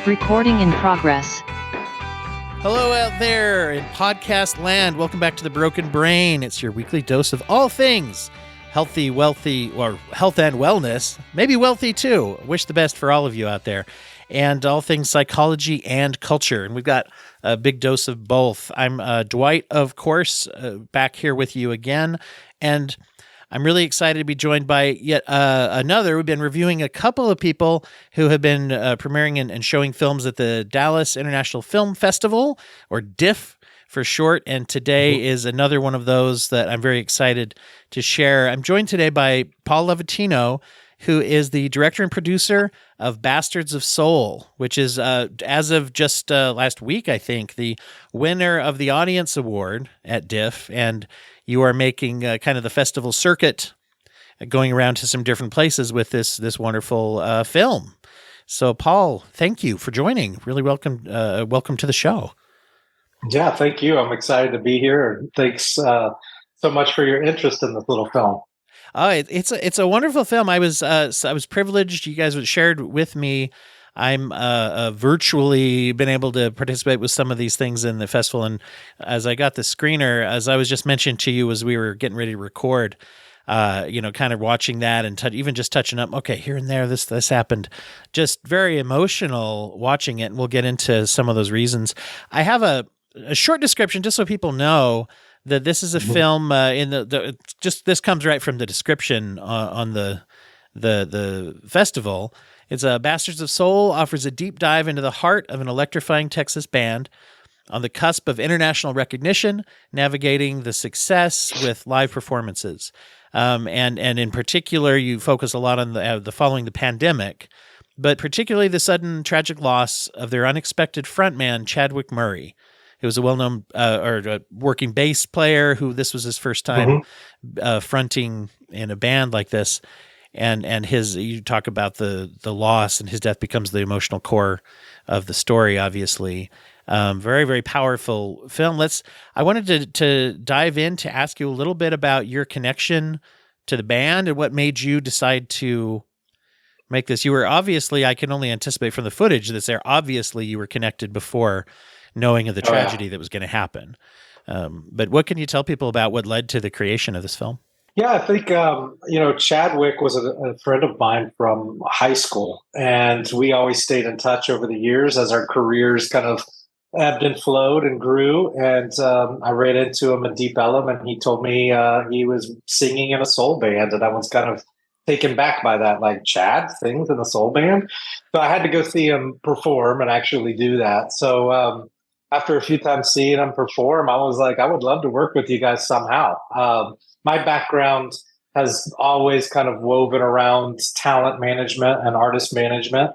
Recording in progress. Hello out there in podcast land. Welcome back to The Broken Brain. It's your weekly dose of all things healthy, wealthy, or health and wellness. Maybe wealthy too. Wish the best for all of you out there. And all things psychology and culture. And we've got a big dose of both. I'm Dwight, of course, back here with you again. And I'm really excited to be joined by yet another. We've been reviewing a couple of people who have been premiering and showing films at the Dallas International Film Festival, or DIFF for short. And today is another one of those that I'm very excited to share. I'm joined today by Paul Levatino, who is the director and producer of Bastards of Soul, which is, as of just last week, I think, the winner of the Audience Award at DIFF. And you are making kind of the festival circuit, going around to some different places with this wonderful film. So, Paul, thank you for joining. Really welcome to the show. Yeah, thank you. I'm excited to be here, and thanks so much for your interest in this little film. Oh, it's a wonderful film. I was privileged. You guys shared with me. I'm virtually been able to participate with some of these things in the festival, and as I got the screener, as I was just mentioned to you as we were getting ready to record, kind of watching that and even just touching up. Okay, here and there, this happened. Just very emotional watching it, and we'll get into some of those reasons. I have a short description just so people know that this is a film in this comes right from the description on the festival. It's Bastards of Soul offers a deep dive into the heart of an electrifying Texas band on the cusp of international recognition, navigating the success with live performances. And in particular, you focus a lot on the following the pandemic, but particularly the sudden tragic loss of their unexpected frontman, Chadwick Murray. He was a well-known working bass player who this was his first time fronting in a band like this. And you talk about the loss, and his death becomes the emotional core of the story, obviously. Very, very powerful film. I wanted to dive in to ask you a little bit about your connection to the band and what made you decide to make this. You were obviously, I can only anticipate from the footage that's there, obviously you were connected before knowing of the tragedy that was going to happen. But what can you tell people about what led to the creation of this film? Yeah, I think, Chadwick was a friend of mine from high school, and we always stayed in touch over the years as our careers kind of ebbed and flowed and grew. And I ran into him in Deep Ellum, and he told me he was singing in a soul band, and I was kind of taken back by that, like, Chad sings in a soul band? So I had to go see him perform and actually do that. So after a few times seeing him perform, I was like, I would love to work with you guys somehow. My background has always kind of woven around talent management and artist management.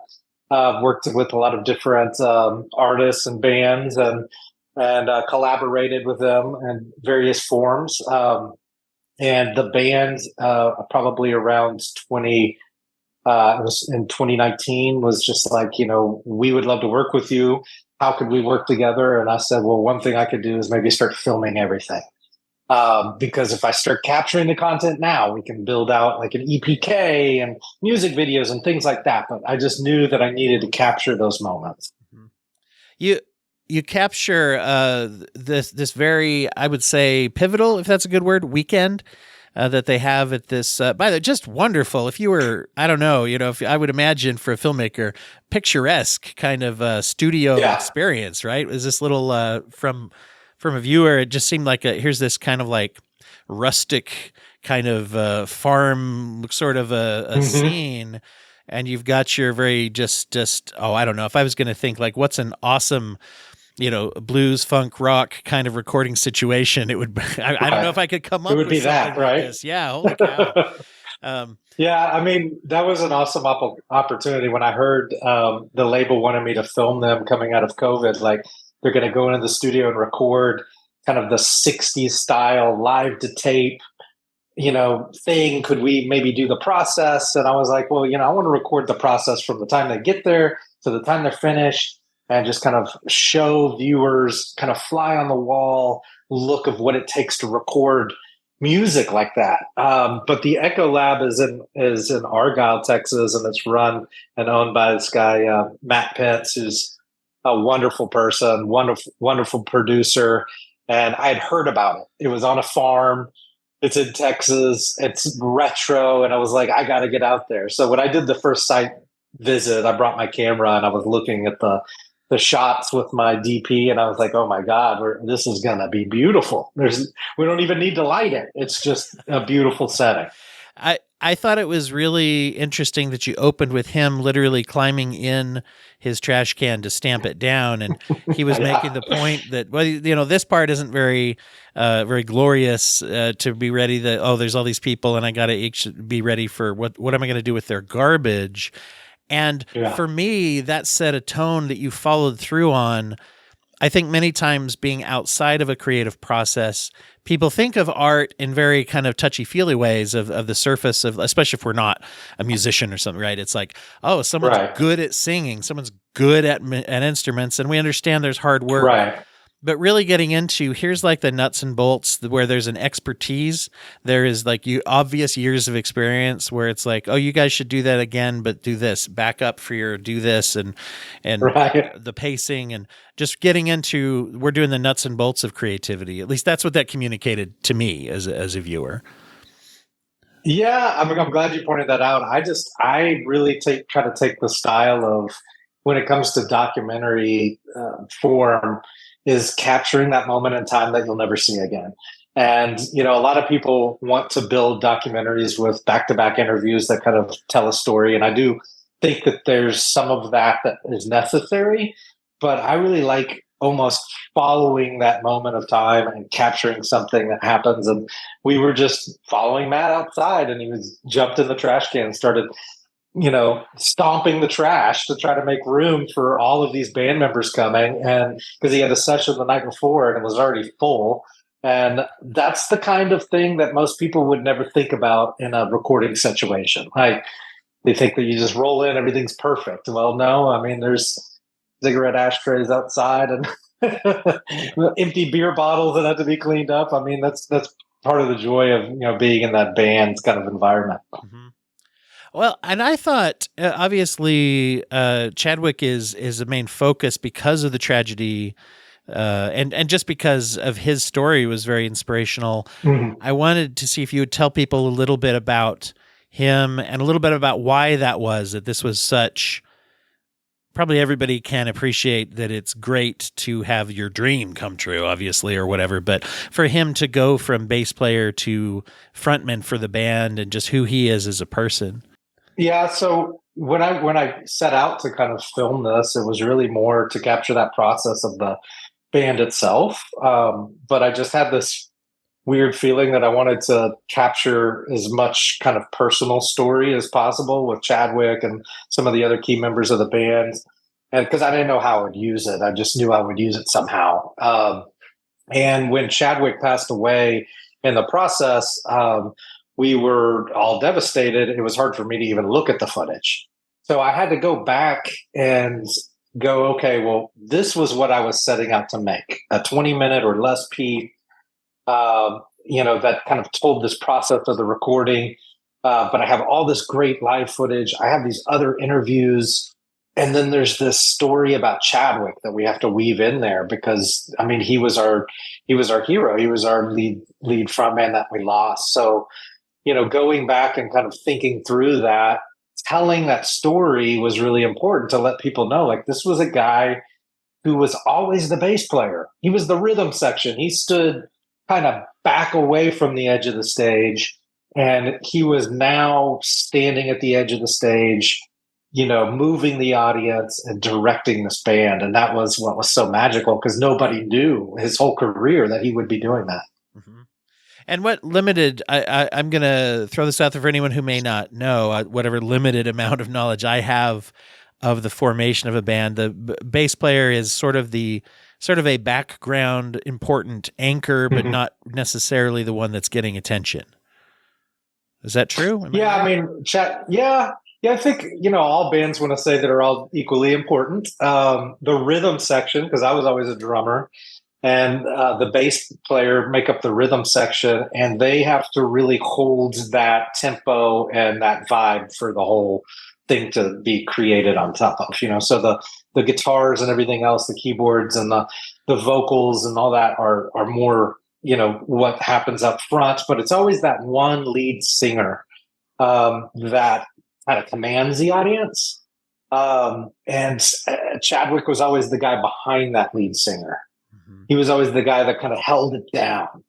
I've worked with a lot of different artists and bands and collaborated with them in various forms. And the band, probably around it was in 2019, was just like, we would love to work with you. How could we work together? And I said, well, one thing I could do is maybe start filming everything. Because if I start capturing the content now, we can build out like an EPK and music videos and things like that. But I just knew that I needed to capture those moments. You capture this very, I would say, pivotal, if that's a good word, weekend that they have at this. By the way, just wonderful. If you were, I don't know, if I would imagine for a filmmaker, picturesque kind of studio experience, right? Is this little from a viewer, it just seemed like here's this kind of like rustic kind of farm sort of a scene, and you've got your very just I don't know, if I was going to think like what's an awesome blues, funk, rock kind of recording situation, it would I don't know if I could come up with something that, right? Like this. Yeah, holy cow. Yeah, I mean, that was an awesome opportunity when I heard the label wanted me to film them coming out of COVID. Like, they're going to go into the studio and record kind of the 60s style live to tape, thing. Could we maybe do the process? And I was like, well, I want to record the process from the time they get there to the time they're finished, and just kind of show viewers kind of fly on the wall look of what it takes to record music like that. But the Echo Lab is in Argyle, Texas, and it's run and owned by this guy Matt Pitts, who's a wonderful person, wonderful producer. And I had heard about it. It was on a farm. It's in Texas. It's retro, and I was like, I got to get out there. So when I did the first site visit, I brought my camera and I was looking at the shots with my DP, and I was like, oh my God, this is gonna be beautiful. We don't even need to light it. It's just a beautiful setting. I thought it was really interesting that you opened with him literally climbing in his trash can to stamp it down, and he was Yeah. making the point that, well, this part isn't very glorious to be ready. That, oh, there's all these people, and I got to be ready for what am I going to do with their garbage? And Yeah. for me, that set a tone that you followed through on. I think many times being outside of a creative process, people think of art in very kind of touchy-feely ways of the surface of, especially if we're not a musician or something, right? It's like, oh, someone's Right. good at singing, someone's good at instruments, and we understand there's hard work. Right. But really getting into, here's like the nuts and bolts where there's an expertise. There is like obvious years of experience where it's like, oh, you guys should do that again, but do this, back up for your do this, and Right. the pacing, and just getting into, we're doing the nuts and bolts of creativity. At least that's what that communicated to me as a viewer. Yeah, I'm glad you pointed that out. I really try to take the style of, when it comes to documentary form, is capturing that moment in time that you'll never see again. And, a lot of people want to build documentaries with back-to-back interviews that kind of tell a story. And I do think that there's some of that is necessary, but I really like almost following that moment of time and capturing something that happens. And we were just following Matt outside, and he was jumped in the trash can and started stomping the trash to try to make room for all of these band members coming. And because he had a session the night before and it was already full. And that's the kind of thing that most people would never think about in a recording situation. Like, they think that you just roll in, everything's perfect. Well, no, I mean, there's cigarette ashtrays outside and empty beer bottles that have to be cleaned up. I mean, that's part of the joy of, being in that band's kind of environment. Mm-hmm. Well, and I thought, obviously, Chadwick is the main focus because of the tragedy, and just because of his story was very inspirational. Mm-hmm. I wanted to see if you would tell people a little bit about him and a little bit about why that was, that this was such, probably everybody can appreciate that it's great to have your dream come true, obviously, or whatever, but for him to go from bass player to frontman for the band and just who he is as a person. Yeah, so when I set out to kind of film this, it was really more to capture that process of the band itself. But I just had this weird feeling that I wanted to capture as much kind of personal story as possible with Chadwick and some of the other key members of the band. And because I didn't know how I would use it, I just knew I would use it somehow. And when Chadwick passed away in the process, we were all devastated. It was hard for me to even look at the footage. So I had to go back and go, okay, well, this was what I was setting out to make, a 20-minute or less piece, that kind of told this process of the recording. But I have all this great live footage. I have these other interviews. And then there's this story about Chadwick that we have to weave in there because, I mean, he was our hero. He was our lead frontman that we lost. So, going back and kind of thinking through that, telling that story was really important to let people know, like, this was a guy who was always the bass player. He was the rhythm section. He stood kind of back away from the edge of the stage, and he was now standing at the edge of the stage, moving the audience and directing this band. And that was what was so magical, because nobody knew his whole career that he would be doing that. Mm-hmm. And what limited, I'm going to throw this out there for anyone who may not know, whatever limited amount of knowledge I have of the formation of a band, the bass player is sort of a background important anchor, but not necessarily the one that's getting attention. Is that true? Yeah, I mean, yeah, I think, all bands want to say that are all equally important. The rhythm section, because I was always a drummer, and the bass player make up the rhythm section, and they have to really hold that tempo and that vibe for the whole thing to be created on top of, so the guitars and everything else, the keyboards and the vocals and all that are more, what happens up front, but it's always that one lead singer that kind of commands the audience. And Chadwick was always the guy behind that lead singer. He was always the guy that kind of held it down.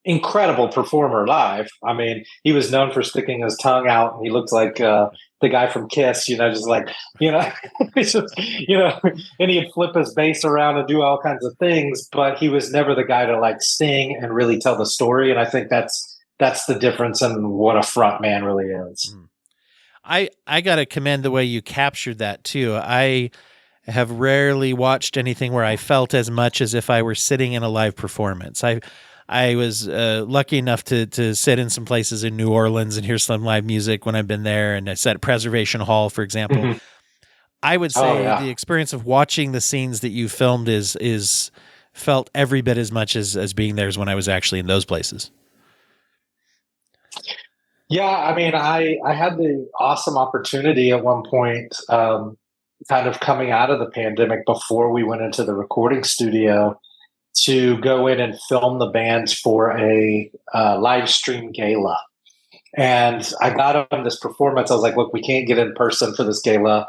Incredible performer live. I mean, he was known for sticking his tongue out. He looked like the guy from Kiss, just like, it's just, and he'd flip his bass around and do all kinds of things, but he was never the guy to like sing and really tell the story. And I think that's the difference in what a front man really is. I got to commend the way you captured that too. I have rarely watched anything where I felt as much as if I were sitting in a live performance. I was lucky enough to sit in some places in New Orleans and hear some live music when I've been there, and I sat at Preservation Hall, for example. Mm-hmm. I would say the experience of watching the scenes that you filmed is felt every bit as much as being there as when I was actually in those places. Yeah, I mean, I had the awesome opportunity at one point, kind of coming out of the pandemic before we went into the recording studio, to go in and film the band for a live stream gala. And I got on this performance. I was like, look, we can't get in person for this gala.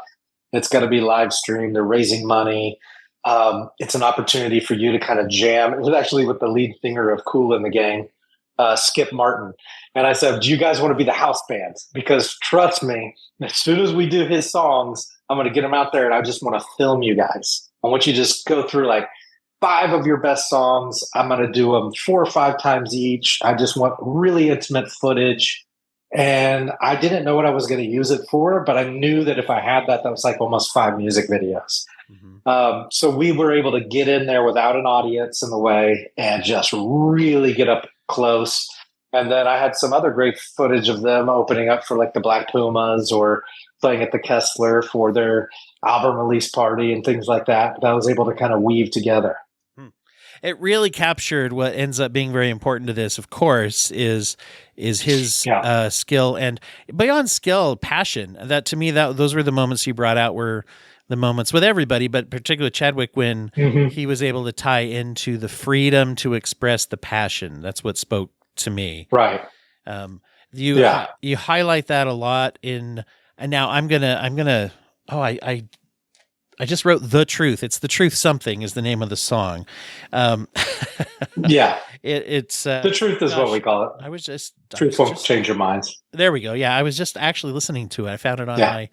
It's got to be live stream. They're raising money. It's an opportunity for you to kind of jam. It was actually with the lead singer of Kool and the Gang, Skip Martin. And I said, do you guys want to be the house band? Because trust me, as soon as we do his songs, I'm going to get them out there and I just want to film you guys. I want you to just go through like 5 of your best songs. I'm going to do them 4 or 5 times each. I just want really intimate footage. And I didn't know what I was going to use it for, but I knew that if I had that was like almost 5 music videos. Mm-hmm. So we were able to get in there without an audience in the way and just really get up close. And then I had some other great footage of them opening up for like the Black Pumas or playing at the Kessler for their album release party and things like that. That I was able to kind of weave together. It really captured what ends up being very important to this, of course, is his skill, and beyond skill, passion. That to me, those were the moments you brought out, were the moments with everybody, but particularly Chadwick, when he was able to tie into the freedom to express the passion. That's what spoke to me. Right. You highlight that a lot in, and now I just wrote The Truth. It's The Truth Something is the name of the song. It's The Truth is what we call it. I was just Truth won't change your minds. There we go. Yeah, I was just actually listening to it. I found it on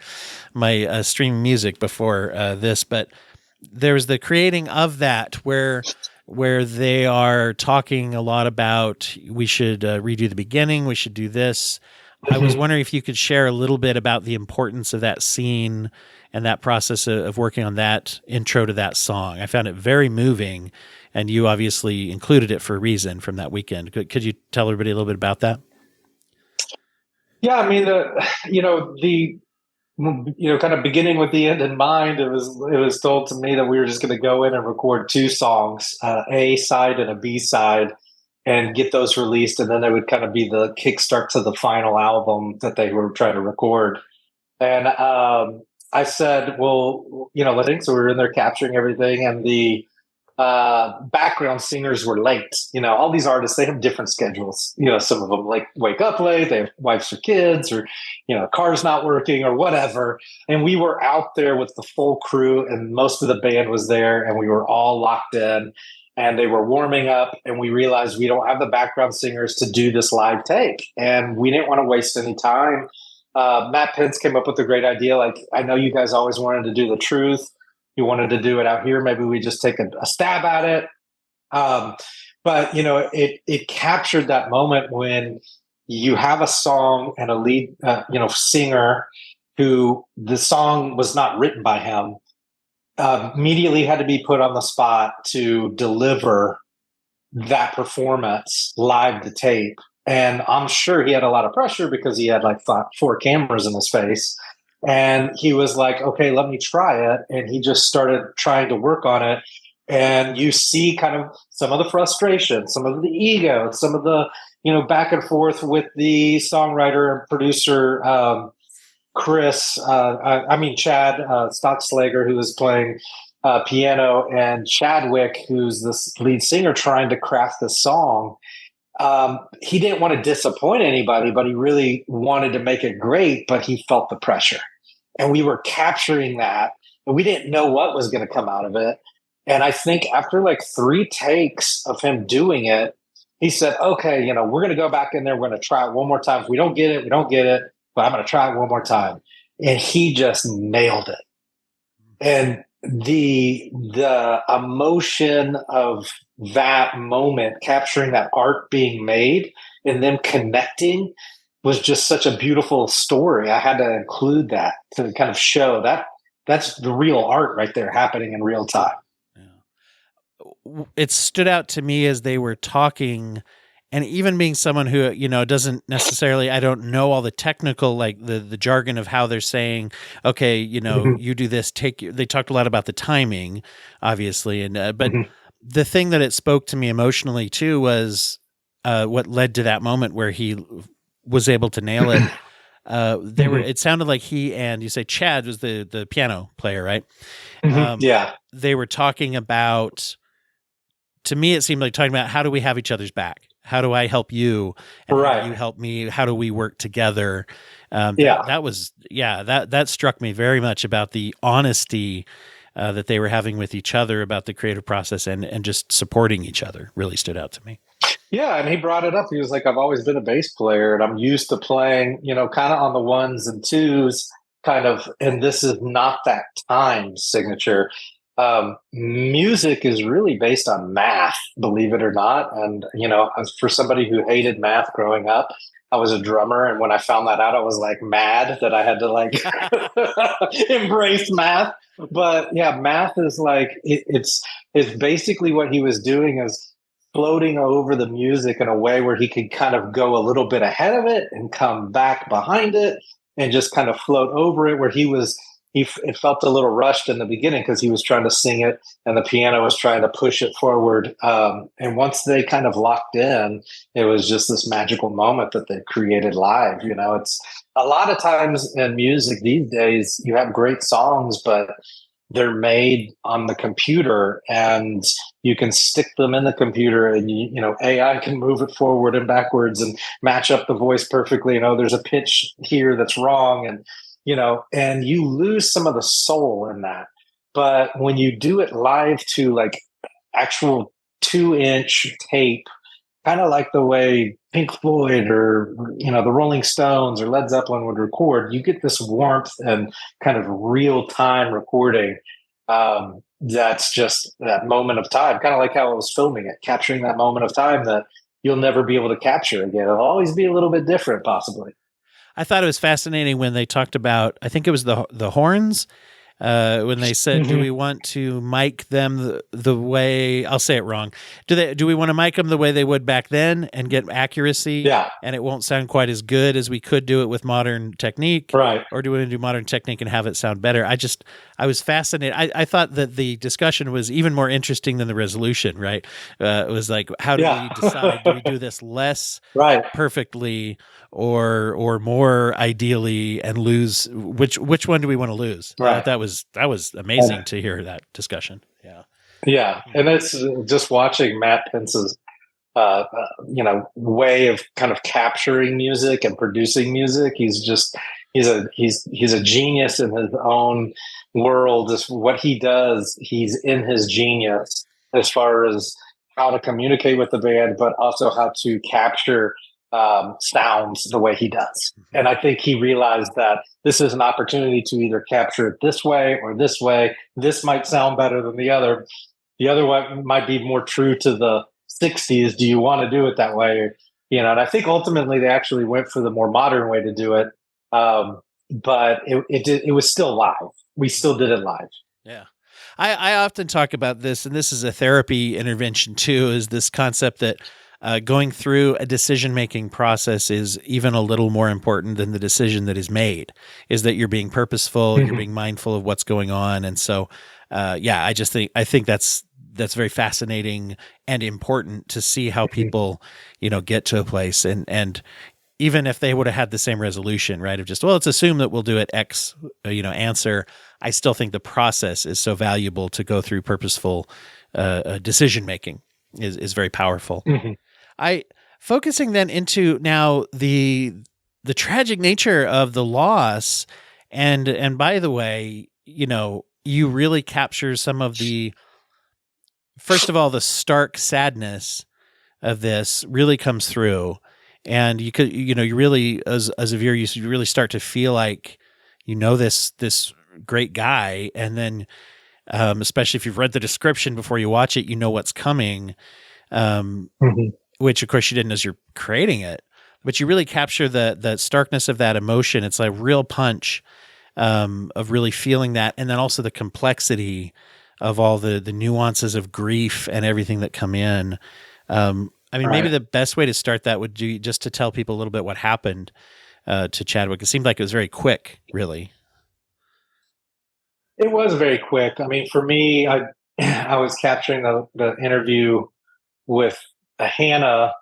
my stream music before this, but there's the creating of that where they are talking a lot about we should redo the beginning. We should do this. I was wondering if you could share a little bit about the importance of that scene and that process of working on that intro to that song. I found it very moving, and you obviously included it for a reason from that weekend. Could you tell everybody a little bit about that? Yeah, I mean, kind of beginning with the end in mind, it was told to me that we were just going to go in and record 2 songs, A side and a B side, and get those released, and then they would kind of be the kickstart to the final album that they were trying to record. And I said, well, so we were in there capturing everything, and the background singers were late. All these artists, they have different schedules. Some of them like wake up late, they have wives or kids, or car's not working or whatever. And we were out there with the full crew, and most of the band was there, and we were all locked in. And they were warming up, and we realized we don't have the background singers to do this live take. And we didn't want to waste any time. Matt Pence came up with a great idea. Like, I know you guys always wanted to do The Truth. You wanted to do it out here. Maybe we just take a stab at it. But, it captured that moment when you have a song and a lead, singer who the song was not written by him. Immediately had to be put on the spot to deliver that performance live to tape. And I'm sure he had a lot of pressure because he had like 4 cameras in his face. And he was like, okay, let me try it. And he just started trying to work on it. And you see kind of some of the frustration, some of the ego, some of the, back and forth with the songwriter and producer, Chad Stockslager, who was playing piano, and Chadwick, who's the lead singer, trying to craft the song. He didn't want to disappoint anybody, but he really wanted to make it great, but he felt the pressure. And we were capturing that, and we didn't know what was going to come out of it. And I think after like 3 takes of him doing it, he said, okay, we're going to go back in there. We're going to try it one more time. If we don't get it, but I'm going to try it one more time. And he just nailed it. And the emotion of that moment, capturing that art being made and them connecting, was just such a beautiful story. I had to include that to kind of show that that's the real art right there happening in real time. Yeah. It stood out to me as they were talking, and even being someone who, doesn't necessarily, I don't know all the technical, like the jargon of how they're saying, okay, you do this, they talked a lot about the timing, obviously. And, but the thing that it spoke to me emotionally too was what led to that moment where he was able to nail it. It sounded like he, and you say Chad was the piano player, right? Yeah. They were talking about, to me, it seemed like talking about, how do we have each other's back? How do I help you? And right. How do you help me? How do we work together? That struck me very much about the honesty that they were having with each other about the creative process, and just supporting each other really stood out to me. Yeah, and he brought it up. He was like, I've always been a bass player, and I'm used to playing, kind of on the 1s and 2s, kind of, and this is not that time signature. Music is really based on math, believe it or not. And, for somebody who hated math growing up, I was a drummer. And when I found that out, I was like mad that I had to like embrace math. But yeah, math is like, it's basically what he was doing is floating over the music in a way where he could kind of go a little bit ahead of it and come back behind it and just kind of float over it, where it felt a little rushed in the beginning because he was trying to sing it and the piano was trying to push it forward. And once they kind of locked in, it was just this magical moment that they created live. It's a lot of times in music these days, you have great songs, but they're made on the computer, and you can stick them in the computer, and AI can move it forward and backwards and match up the voice perfectly. There's a pitch here that's wrong, and and you lose some of the soul in that. But when you do it live to like actual 2-inch tape, kind of like the way Pink Floyd or, the Rolling Stones or Led Zeppelin would record, you get this warmth and kind of real time recording. That's just that moment of time, kind of like how I was filming it, capturing that moment of time that you'll never be able to capture again. It'll always be a little bit different, possibly. I thought it was fascinating when they talked about, I think it was the horns, when they said, do we want to mic them the way, I'll say it wrong. Do we want to mic them the way they would back then and get accuracy? Yeah. And it won't sound quite as good as we could do it with modern technique. Right. Or do we want to do modern technique and have it sound better? I was fascinated. I thought that the discussion was even more interesting than the resolution, right? It was like, how do we decide? Do we do this less perfectly or more ideally, and lose which one do we want to lose? Right. That was amazing to hear that discussion. Yeah, and it's just watching Matt Pence's way of kind of capturing music and producing music. He's a genius in his own world. Is what he does. He's in his genius as far as how to communicate with the band, but also how to capture sounds the way he does. And I think he realized that this is an opportunity to either capture it this way or this way. This might sound better than the other. The other one might be more true to the 60s. Do you want to do it that way? And I think ultimately they actually went for the more modern way to do it. But it was still live. We still did it live. Yeah. I often talk about this, and this is a therapy intervention too, is this concept that going through a decision-making process is even a little more important than the decision that is made, is that you're being purposeful, you're being mindful of what's going on. And so, I think that's that's very fascinating and important to see how people, get to a place, and even if they would have had the same resolution, right, of just, well, let's assume that we'll do it X, answer. I still think the process is so valuable to go through purposeful decision making is very powerful. Mm-hmm. I focusing then into now the tragic nature of the loss, and by the way, you really capture some of the, first of all, the stark sadness of this really comes through. And you could, you really, as a viewer, you really start to feel like, this great guy. And then, especially if you've read the description before you watch it, what's coming, which of course you didn't as you're creating it, but you really capture the starkness of that emotion. It's like real punch, of really feeling that. And then also the complexity of all the nuances of grief and everything that come in. Maybe the best way to start that would be just to tell people a little bit what happened to Chadwick. It seemed like it was very quick, really. It was very quick. I mean, for me, I was capturing the interview with Hannah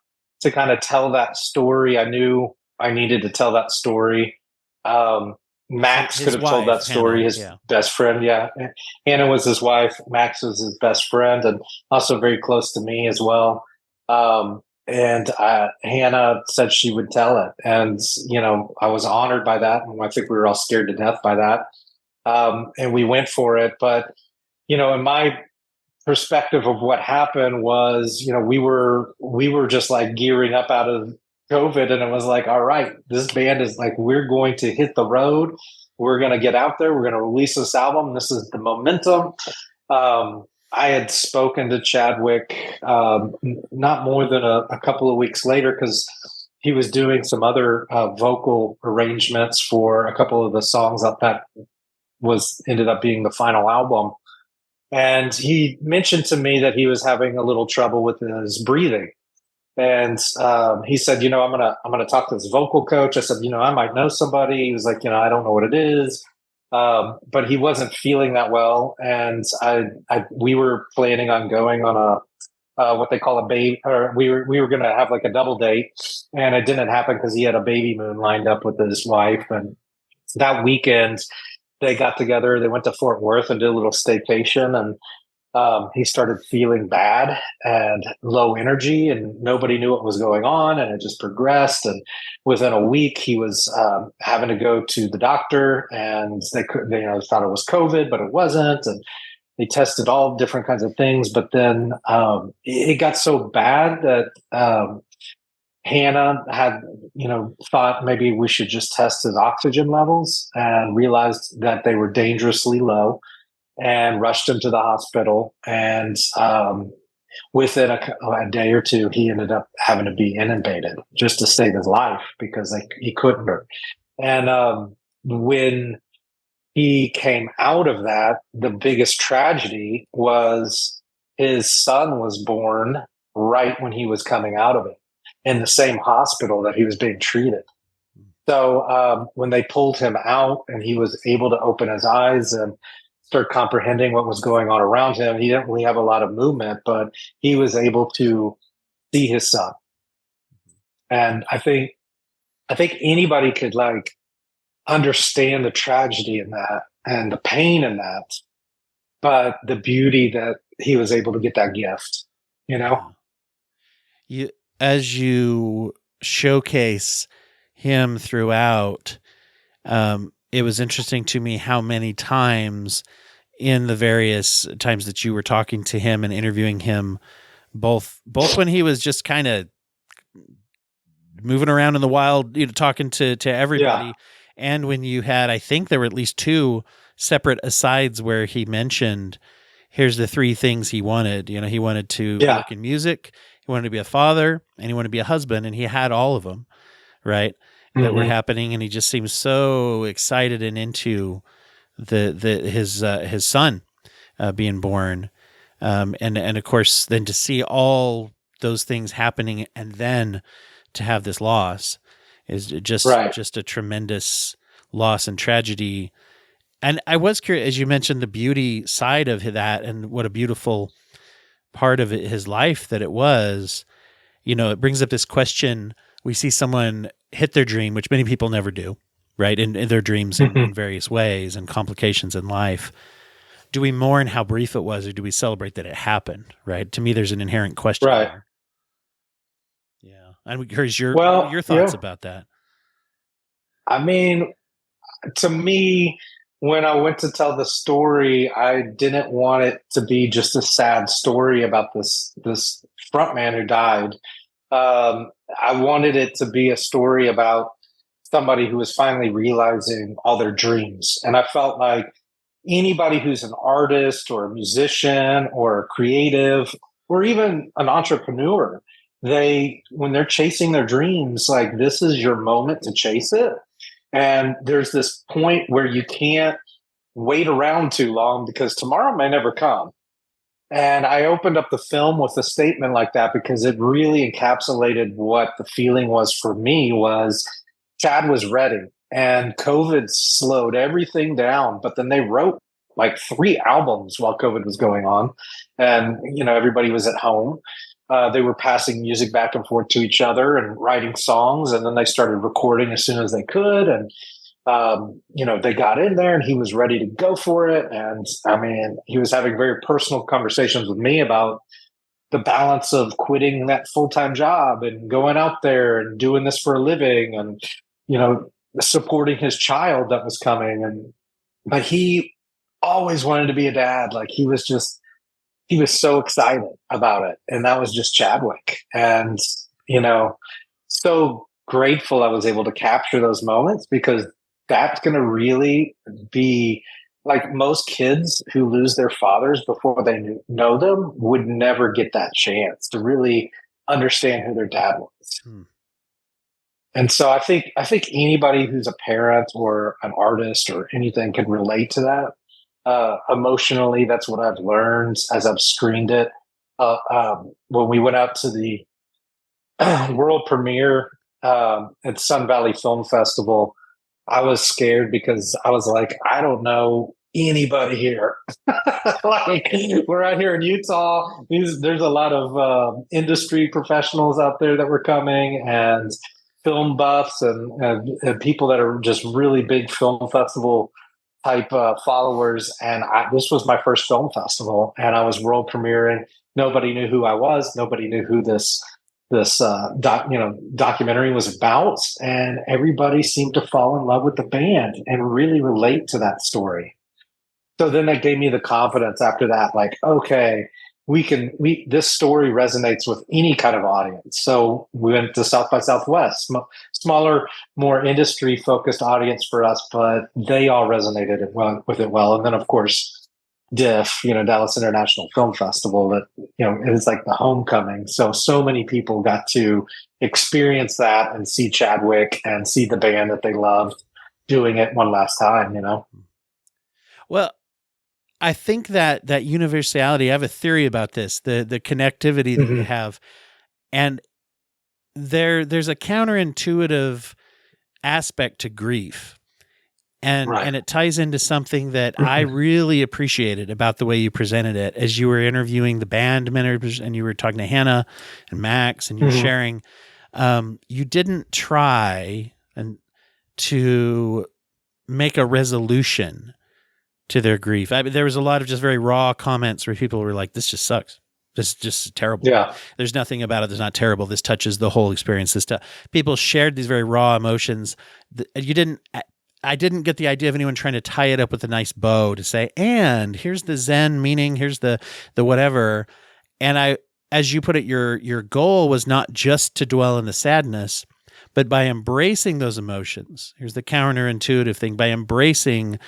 to kind of tell that story. I knew I needed to tell that story. Max could have told that story. Hannah, his best friend, Hannah was his wife. Max was his best friend, and also very close to me as well. And Hannah said she would tell it. And, I was honored by that. And I think we were all scared to death by that. And we went for it. But, in my perspective of what happened was, we were just like gearing up out of COVID. And it was like, all right, this band is like, we're going to hit the road. We're going to get out there. We're going to release this album. This is the momentum. I had spoken to Chadwick not more than a couple of weeks later, because he was doing some other vocal arrangements for a couple of the songs that ended up being the final album. And he mentioned to me that he was having a little trouble with his breathing. And he said, I'm gonna talk to this vocal coach. I said, I might know somebody. He was like, I don't know what it is. But he wasn't feeling that well, and we were planning on going on what they call a baby, or we were going to have like a double date, and it didn't happen because he had a baby moon lined up with his wife. And that weekend they got together. They went to Fort Worth and did a little staycation, and he started feeling bad and low energy, and nobody knew what was going on, and it just progressed. And within a week, he was having to go to the doctor, and they thought it was COVID, but it wasn't. And they tested all different kinds of things, but then it got so bad that Hannah had, thought maybe we should just test his oxygen levels, and realized that they were dangerously low, and rushed him to the hospital. And within a day or two, he ended up having to be intubated just to save his life, because he couldn't. And when he came out of that, the biggest tragedy was his son was born right when he was coming out of it, in the same hospital that he was being treated. So when they pulled him out and he was able to open his eyes and start comprehending what was going on around him, he didn't really have a lot of movement, but he was able to see his son. And I think anybody could like understand the tragedy in that and the pain in that, but the beauty that he was able to get that gift, as you showcase him throughout, it was interesting to me how many times in the various times that you were talking to him and interviewing him, both when he was just kind of moving around in the wild, talking to everybody, and when you had, I think there were at least two separate asides where he mentioned, here's the three things he wanted. He wanted to work in music, he wanted to be a father, and he wanted to be a husband, and he had all of them, right? That were happening, and he just seems so excited and into his son being born, and of course then to see all those things happening, and then to have this loss is just a tremendous loss and tragedy. And I was curious, as you mentioned, the beauty side of that, and what a beautiful part of his life that it was, it brings up this question. We see someone hit their dream, which many people never do, right? In their dreams in various ways and complications in life. Do we mourn how brief it was, or do we celebrate that it happened, right? To me, there's an inherent question Right. there. Yeah. And here's your thoughts about that. I mean, to me, when I went to tell the story, I didn't want it to be just a sad story about this frontman who died. I wanted it to be a story about somebody who was finally realizing all their dreams. And I felt like anybody who's an artist or a musician or a creative or even an entrepreneur, when they're chasing their dreams, like, this is your moment to chase it. And there's this point where you can't wait around too long because tomorrow may never come. And I opened up the film with a statement like that because it really encapsulated what the feeling was for me. Was Chad was ready, and COVID slowed everything down. But then they wrote like 3 albums while COVID was going on, and everybody was at home. They were passing music back and forth to each other and writing songs, and then they started recording as soon as they could. And they got in there, and he was ready to go for it. And I mean, he was having very personal conversations with me about the balance of quitting that full-time job and going out there and doing this for a living, and supporting his child that was coming. But he always wanted to be a dad. Like, he was so excited about it. And that was just Chadwick. And, so grateful I was able to capture those moments, because that's going to really be like, most kids who lose their fathers before they know them would never get that chance to really understand who their dad was. And so I think anybody who's a parent or an artist or anything can relate to that. Emotionally, that's what I've learned as I've screened it. When we went out to the world premiere at Sun Valley Film Festival, I was scared because I was like, I don't know anybody here. Like, we're out here in Utah. There's a lot of industry professionals out there that were coming, and film buffs and people that are just really big film festival type followers. And this was my first film festival, and I was world premiering. Nobody knew who I was. Nobody knew who this documentary was about, and everybody seemed to fall in love with the band and really relate to that story. So then that gave me the confidence after that, like, okay, this story resonates with any kind of audience. So we went to South by Southwest, smaller, more industry focused audience for us, but they all resonated with it well. And then, of course, DIFF, Dallas International Film Festival, that, it is like the homecoming. So many people got to experience that and see Chadwick and see the band that they loved doing it one last time, Well, I think that universality, I have a theory about this, the connectivity that you have. And there's a counterintuitive aspect to grief. And it ties into something that I really appreciated about the way you presented it as you were interviewing the band members, and you were talking to Hannah and Max, and you're sharing. You didn't try to make a resolution to their grief. I mean, there was a lot of just very raw comments where people were like, "This just sucks. This is just terrible. Yeah, there's nothing about it that's not terrible. This touches the whole experience." People shared these very raw emotions. I didn't get the idea of anyone trying to tie it up with a nice bow to say, and here's the Zen meaning, here's the whatever. And as you put it, your goal was not just to dwell in the sadness, but by embracing those emotions. Here's the counterintuitive thing. By embracing,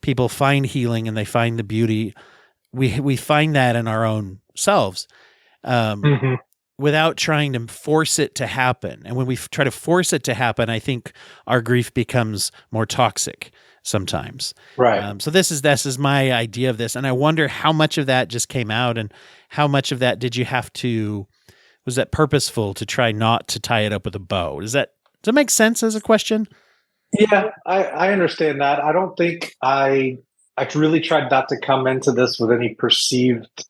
people find healing and they find the beauty. We find that in our own selves. Without trying to force it to happen. And when we try to force it to happen, I think our grief becomes more toxic sometimes. Right. So this is my idea of this. And I wonder how much of that just came out, and how much of that was that purposeful to try not to tie it up with a bow? Does that make sense as a question? Yeah, I understand that. I don't think I really tried not to come into this with any perceived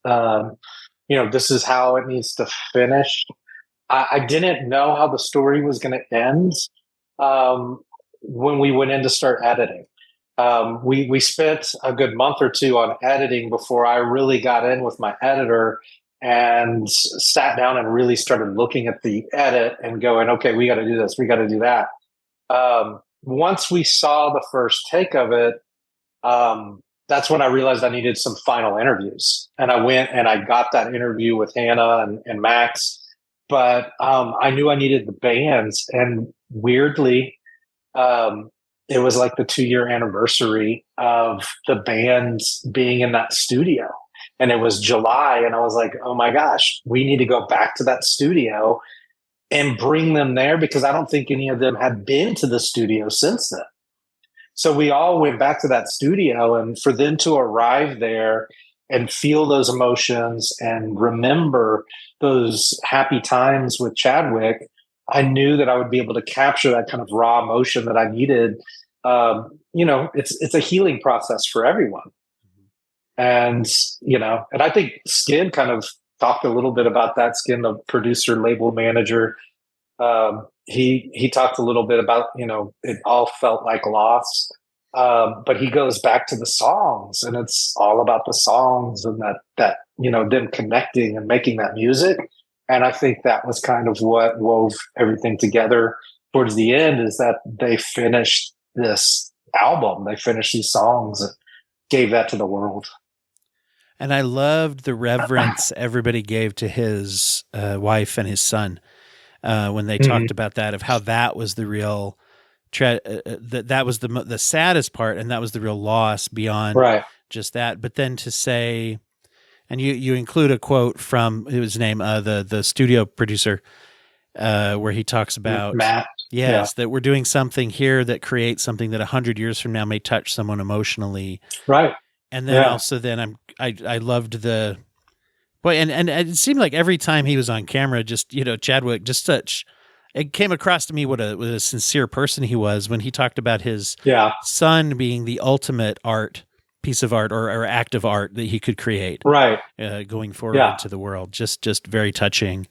this is how it needs to finish. I didn't know how the story was going to end um, when we went in to start editing. We spent a good month or two on editing before I really got in with my editor and sat down and really started looking at the edit and going, okay, we got to do this, we got to do that. Once we saw the first take of it, that's when I realized I needed some final interviews. And I went and I got that interview with Hannah and Max. But I knew I needed the bands. And weirdly, it was like the 2-year anniversary of the bands being in that studio. And it was July. And I was like, oh my gosh, we need to go back to that studio and bring them there, because I don't think any of them had been to the studio since then. So we all went back to that studio, and for them to arrive there and feel those emotions and remember those happy times with Chadwick, I knew that I would be able to capture that kind of raw emotion that I needed. It's a healing process for everyone. And I think Skin kind of talked a little bit about that. Skin, the producer, label manager, he talked a little bit about, it all felt like loss. But he goes back to the songs, and it's all about the songs and that them connecting and making that music. And I think that was kind of what wove everything together towards the end, is that they finished this album, they finished these songs and gave that to the world. And I loved the reverence everybody gave to his wife and his son when they talked about that, of how that was the real that was the saddest part, and that was the real loss beyond just that. But then to say, and you include a quote from his name, the studio producer, where he talks about Matt. Yes, that we're doing something here that creates something that 100 years from now may touch someone emotionally. Right. And then also I loved the boy, and it seemed like every time he was on camera, just, Chadwick, just such, it came across to me what a sincere person he was when he talked about his son being the ultimate piece of art or act of art that he could create going forward into the world. Just very touching.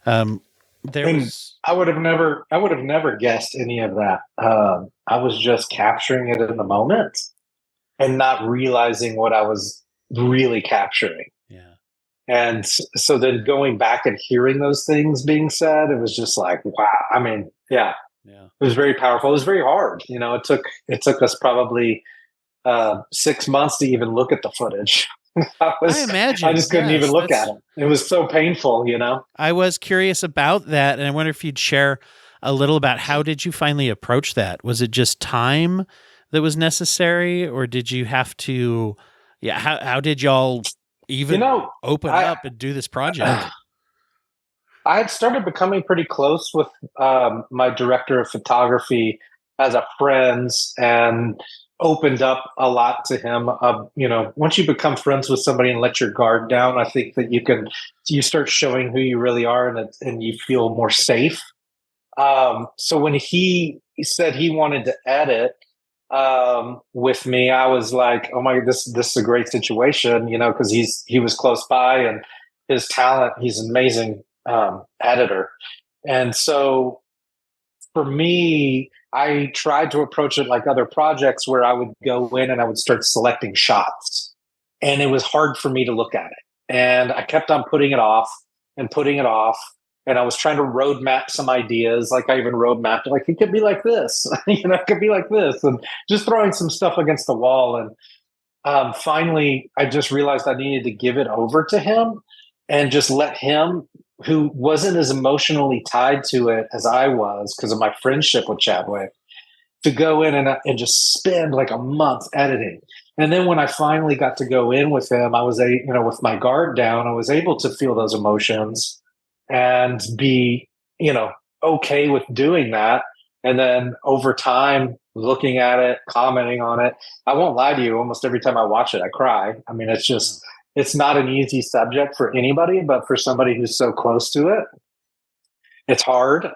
I would have never guessed any of that. I was just capturing it in the moment and not realizing what I was really capturing. Yeah. And so then going back and hearing those things being said, it was just like, wow. I mean, it was very powerful. It was very hard. It took us probably 6 months to even look at the footage. I imagine. I just couldn't even look at it. It was so painful, I was curious about that, and I wonder if you'd share a little about how did you finally approach that? Was it just time that was necessary, or did you have to? Yeah, how did y'all even open up and do this project? I had started becoming pretty close with my director of photography as a friend, and opened up a lot to him. Once you become friends with somebody and let your guard down, I think that you start showing who you really are, and you feel more safe. So when he said he wanted to edit with me, I was like, oh my, this is a great situation, because he was close by, and his talent, he's an amazing editor. And so for me, I tried to approach it like other projects, where I would go in and I would start selecting shots, and it was hard for me to look at it. And I kept on putting it off and putting it off. And I was trying to roadmap some ideas. Like I even roadmapped, like, it could be like this, it could be like this, and just throwing some stuff against the wall. And finally, I just realized I needed to give it over to him and just let him, who wasn't as emotionally tied to it as I was because of my friendship with Chadwick, to go in and just spend like a month editing. And then when I finally got to go in with him, I was with my guard down, I was able to feel those emotions and be, okay with doing that. And then over time, looking at it, commenting on it, I won't lie to you, almost every time I watch it, I cry. I mean, it's not an easy subject for anybody, but for somebody who's so close to it, it's hard.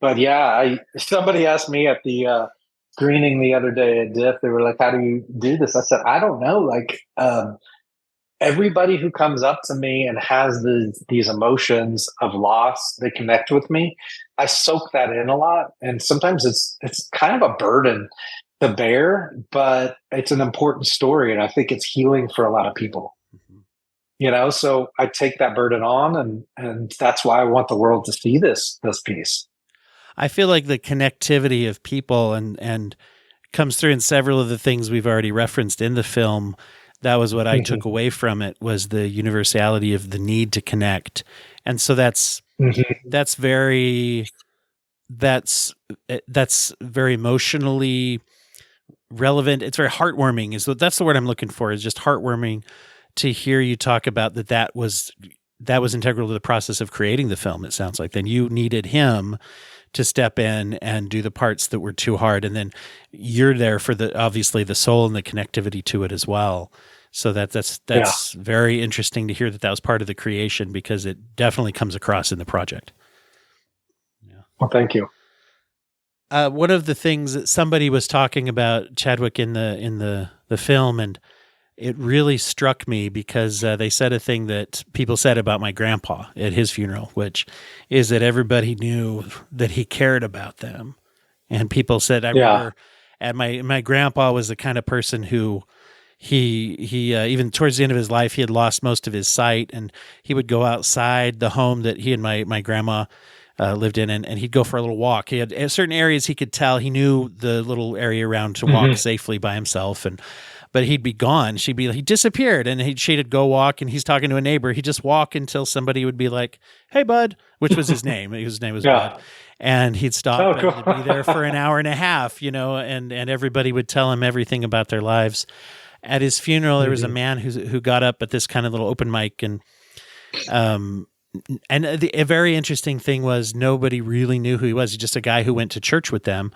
But yeah, somebody asked me at the screening the other day at Diff, they were like, how do you do this? I said, I don't know. everybody who comes up to me and has these emotions of loss, they connect with me. I soak that in a lot, and sometimes it's kind of a burden to bear, but it's an important story, and I think it's healing for a lot of people. Mhm. So I take that burden on, and that's why I want the world to see this piece. I feel like the connectivity of people and comes through in several of the things we've already referenced in the film. That was what I took away from it, was the universality of the need to connect. And so that's very that's that's very emotionally relevant. It's very heartwarming. That's the word I'm looking for, is just heartwarming to hear you talk about that was integral to the process of creating the film. It sounds like then you needed him to step in and do the parts that were too hard, and then you're there for obviously the soul and the connectivity to it as well. So that's very interesting to hear that was part of the creation, because it definitely comes across in the project. Yeah. Well, thank you. One of the things that somebody was talking about Chadwick in the film, and it really struck me because they said a thing that people said about my grandpa at his funeral, which is that everybody knew that he cared about them. And people said, I remember at my grandpa was the kind of person who he even towards the end of his life, he had lost most of his sight, and he would go outside the home that he and my grandma lived in, and he'd go for a little walk. He had certain areas he could tell. He knew the little area around to walk safely by himself, but he'd be gone. He disappeared, and she'd go walk, and he's talking to a neighbor. He'd just walk until somebody would be like, "Hey, bud," which was his name. His name was Bud. And he'd stop and be there for an hour and a half, and everybody would tell him everything about their lives. At his funeral, there was a man who got up at this kind of little open mic, and a very interesting thing was nobody really knew who he was. He's just a guy who went to church with them,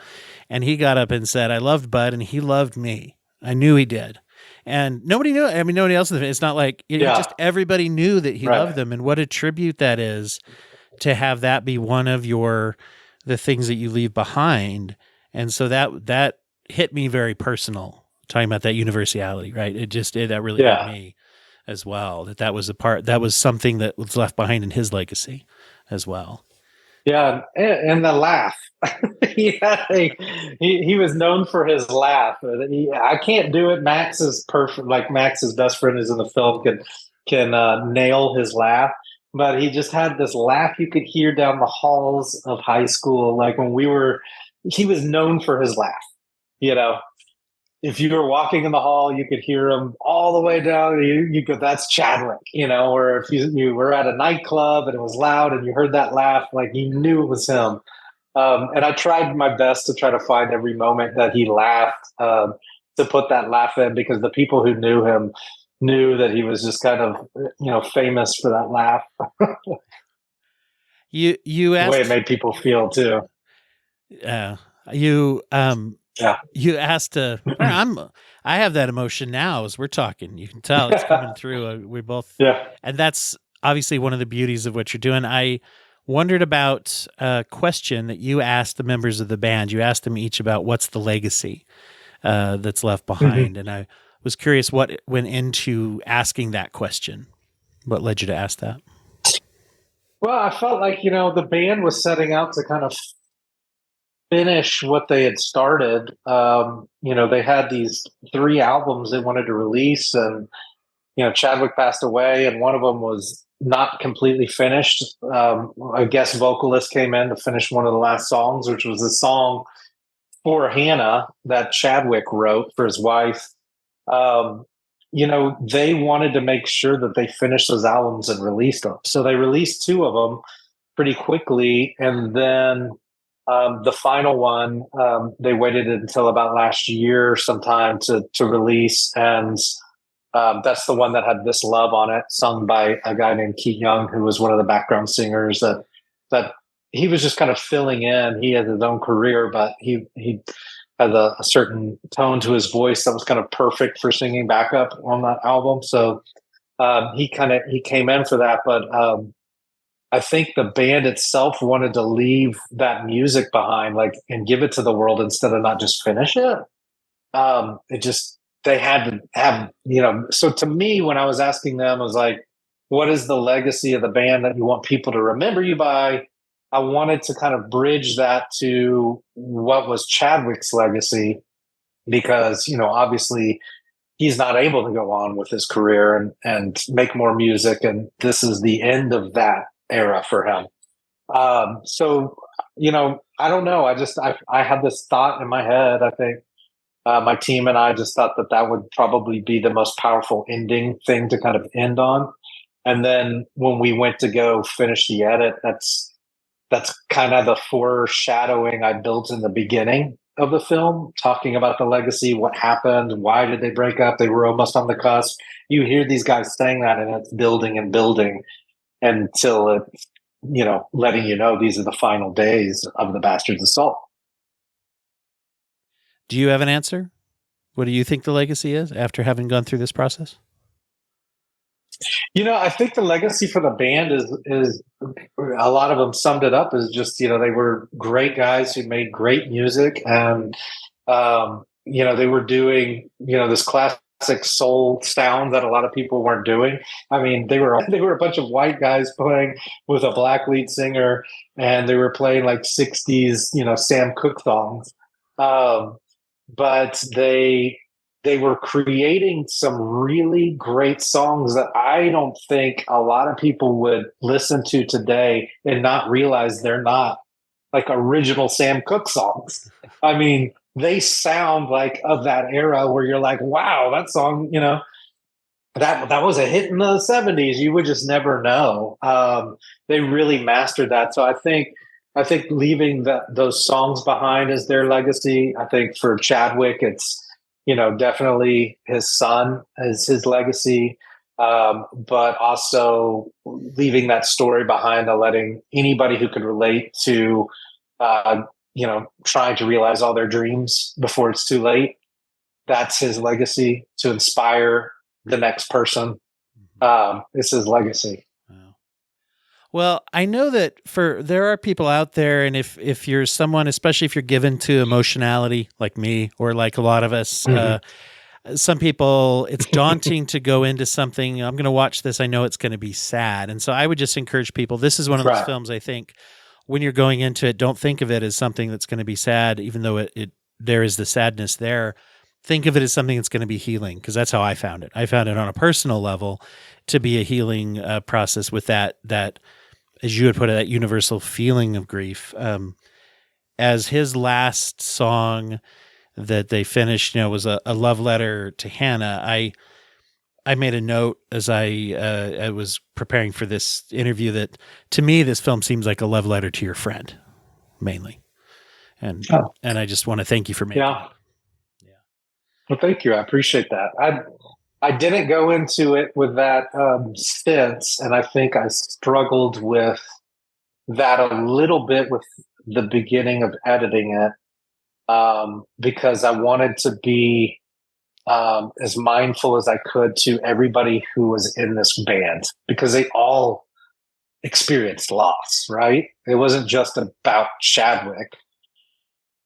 and he got up and said, "I loved Bud, and he loved me. I knew he did." And nobody knew. I mean, nobody else. It's not like just everybody knew that he loved them, and what a tribute that is to have that be one of the things that you leave behind. And so that hit me very personal. Talking about that universality, right? That really hit me as well. That was something that was left behind in his legacy as well. Yeah, and the laugh. he was known for his laugh. I can't do it. Max is perfect. Like Max's best friend is in the film, can nail his laugh. But he just had this laugh you could hear down the halls of high school. Like he was known for his laugh. If you were walking in the hall, you could hear him all the way down. You go, "That's Chadwick," or if you were at a nightclub and it was loud and you heard that laugh, like you knew it was him. And I tried my best to try to find every moment that he laughed, to put that laugh in, because the people who knew him knew that he was just kind of, famous for that laugh. You asked the way it made people feel too. You asked I have that emotion now as we're talking. You can tell it's coming through. We both, and that's obviously one of the beauties of what you're doing. I wondered about a question that you asked the members of the band. You asked them each about what's the legacy that's left behind. And I was curious what went into asking that question. What led you to ask that? Well, I felt like, the band was setting out to kind of finish what they had started. They had these 3 albums they wanted to release, and Chadwick passed away, and one of them was not completely finished. A guest vocalist came in to finish one of the last songs, which was a song for Hannah that Chadwick wrote for his wife. They wanted to make sure that they finished those albums and released them. So they released 2 of them pretty quickly, and then the final one, they waited until about last year sometime to release. And that's the one that had "This Love" on it, sung by a guy named Keith Young, who was one of the background singers that he was just kind of filling in. He had his own career, but he had a certain tone to his voice that was kind of perfect for singing backup on that album. So he came in for that. But I think the band itself wanted to leave that music behind, and give it to the world instead of not just finish it. they had to have, so to me, when I was asking them, I was like, what is the legacy of the band that you want people to remember you by? I wanted to kind of bridge that to what was Chadwick's legacy, because, obviously he's not able to go on with his career and make more music. And this is the end of that era for him. So, I don't know. I had this thought in my head. I think my team and I just thought that would probably be the most powerful ending thing to kind of end on. And then when we went to go finish the edit, that's kind of the foreshadowing I built in the beginning of the film, talking about the legacy, what happened, why did they break up? They were almost on the cusp. You hear these guys saying that, and it's building and building until it's, letting you know these are the final days of the Bastard's Assault. Do you have an answer? What do you think the legacy is after having gone through this process? I think the legacy for the band is a lot of them summed it up as just, they were great guys who made great music, and they were doing, this classic soul sound that a lot of people weren't doing. I mean, they were a bunch of white guys playing with a black lead singer, and they were playing like 60s, Sam Cooke songs. But they were creating some really great songs that I don't think a lot of people would listen to today and not realize they're not like original Sam Cooke songs. I mean, they sound like of that era where you're like, wow, that song, that was a hit in the 70s. You would just never know. They really mastered that. So I think leaving those songs behind is their legacy. I think for Chadwick, it's, definitely his son is his legacy, but also leaving that story behind and letting anybody who could relate to, trying to realize all their dreams before it's too late. That's his legacy, to inspire the next person. It's his legacy. Well, I know that there are people out there, and if you're someone, especially if you're given to emotionality like me or like a lot of us, some people, it's daunting to go into something. I'm going to watch this. I know it's going to be sad. And so I would just encourage people. This is one of those films, I think, when you're going into it, don't think of it as something that's going to be sad, even though there is the sadness there. Think of it as something that's going to be healing, because that's how I found it. I found it on a personal level to be a healing process with that, as you would put it, that universal feeling of grief. As his last song that they finished, was a love letter to Hannah. I made a note as I was preparing for this interview that to me, this film seems like a love letter to your friend, mainly. And I just want to thank you for making it. Yeah. Well, thank you. I appreciate that. I didn't go into it with that sense, and I think I struggled with that a little bit with the beginning of editing it, because I wanted to be as mindful as I could to everybody who was in this band, because they all experienced loss, right? It wasn't just about Chadwick.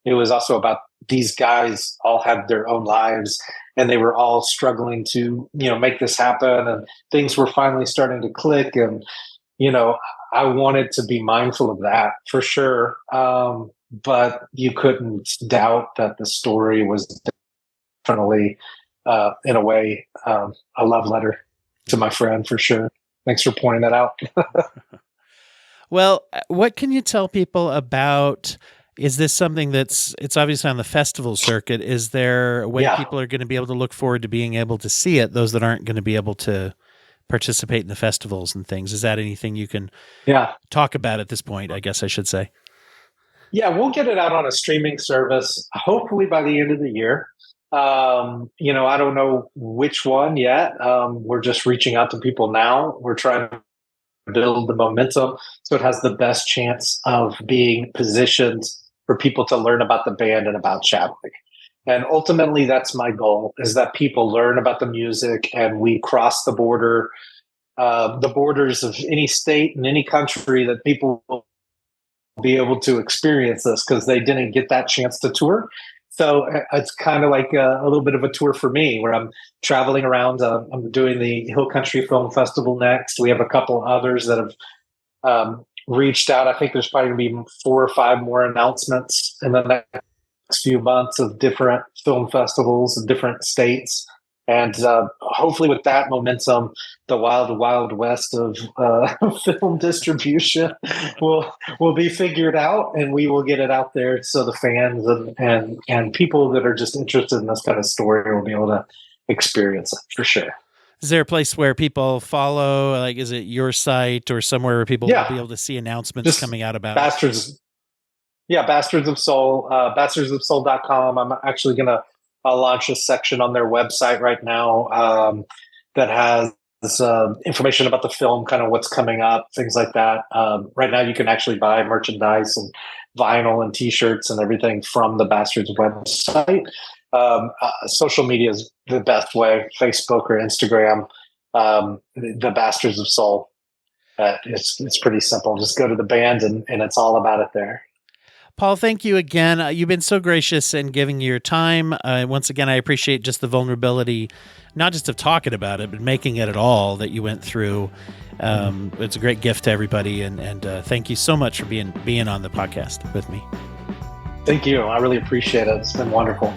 It was also about these guys all had their own lives, and they were all struggling to, make this happen, and things were finally starting to click. And, I wanted to be mindful of that for sure. But you couldn't doubt that the story was definitely, in a way, a love letter to my friend for sure. Thanks for pointing that out. Well, what can you tell people about? Is this something it's obviously on the festival circuit? Is there a way people are going to be able to look forward to being able to see it, those that aren't going to be able to participate in the festivals and things? Is that anything you can talk about at this point, I guess I should say? Yeah, we'll get it out on a streaming service, hopefully by the end of the year. I don't know which one yet. We're just reaching out to people now. We're trying to build the momentum so it has the best chance of being positioned for people to learn about the band and about Chadwick. And ultimately, that's my goal, is that people learn about the music and we cross the borders of any state and any country, that people will be able to experience this, because they didn't get that chance to tour. So it's kind of like a little bit of a tour for me where I'm traveling around. I'm doing the Hill Country Film Festival next. We have a couple others that have reached out. I think there's probably going to be 4 or 5 more announcements in the next few months of different film festivals in different states. And hopefully with that momentum, the wild west of film distribution will be figured out, and we will get it out there so the fans and people that are just interested in this kind of story will be able to experience it for sure. Is there a place where people follow? Like, is it your site or somewhere where people will be able to see announcements just coming out about Bastards? Yeah, Bastards of Soul, bastardsofsoul.com. I'm actually going to launch a section on their website right now that has information about the film, kind of what's coming up, things like that. Right now, you can actually buy merchandise and vinyl and T-shirts and everything from the Bastards website. Social media is the best way: Facebook or Instagram. The Bastards of Soul. It's pretty simple. Just go to the band, and it's all about it there. Paul, thank you again. You've been so gracious in giving your time. Once again, I appreciate just the vulnerability, not just of talking about it, but making it at all that you went through. It's a great gift to everybody, and thank you so much for being on the podcast with me. Thank you. I really appreciate it. It's been wonderful.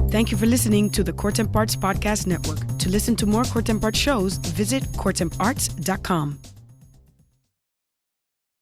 Thank you for listening to the Court and Parts Podcast Network. To listen to more Court and Parts shows, visit courtandarts.com.